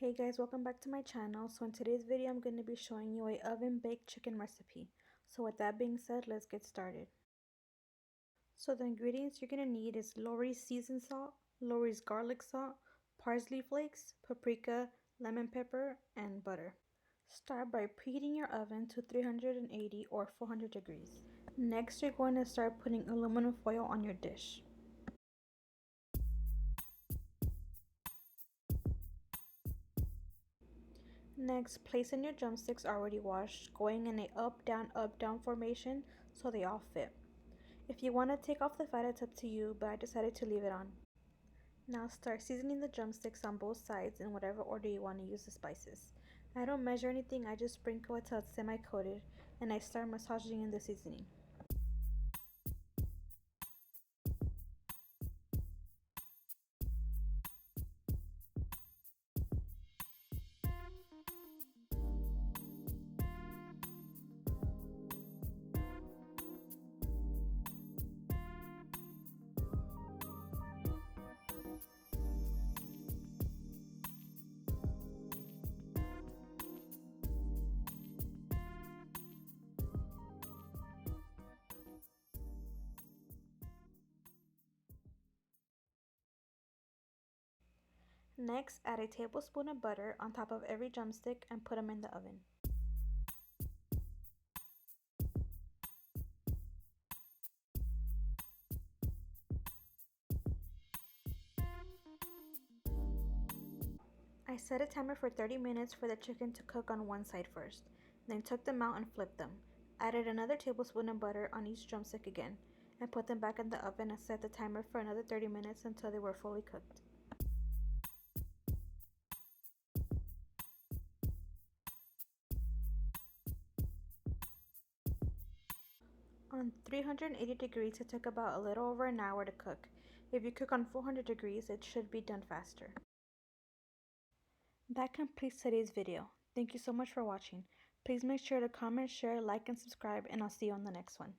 Hey guys, welcome back to my channel. So in today's video, I'm going to be showing you a oven baked chicken recipe. So with that being said, let's get started. So the ingredients you're going to need is Lawry's seasoned salt, Lawry's garlic salt, parsley flakes, paprika, lemon pepper, and butter. Start by preheating your oven to 380 or 400 degrees. Next, you're going to start putting aluminum foil on your dish. Next, place in your drumsticks already washed, going in a up, down formation so they all fit. If you want to take off the fat, it's up to you, but I decided to leave it on. Now start seasoning the drumsticks on both sides in whatever order you want to use the spices. I don't measure anything, I just sprinkle it till it's semi-coated, and I start massaging in the seasoning. Next, add a tablespoon of butter on top of every drumstick and put them in the oven. I set a timer for 30 minutes for the chicken to cook on one side first, then took them out and flipped them. Added another tablespoon of butter on each drumstick again, and put them back in the oven and set the timer for another 30 minutes until they were fully cooked. On 380 degrees, it took about a little over an hour to cook. If you cook on 400 degrees, it should be done faster. That completes today's video. Thank you so much for watching. Please make sure to comment, share, like, and subscribe, and I'll see you on the next one.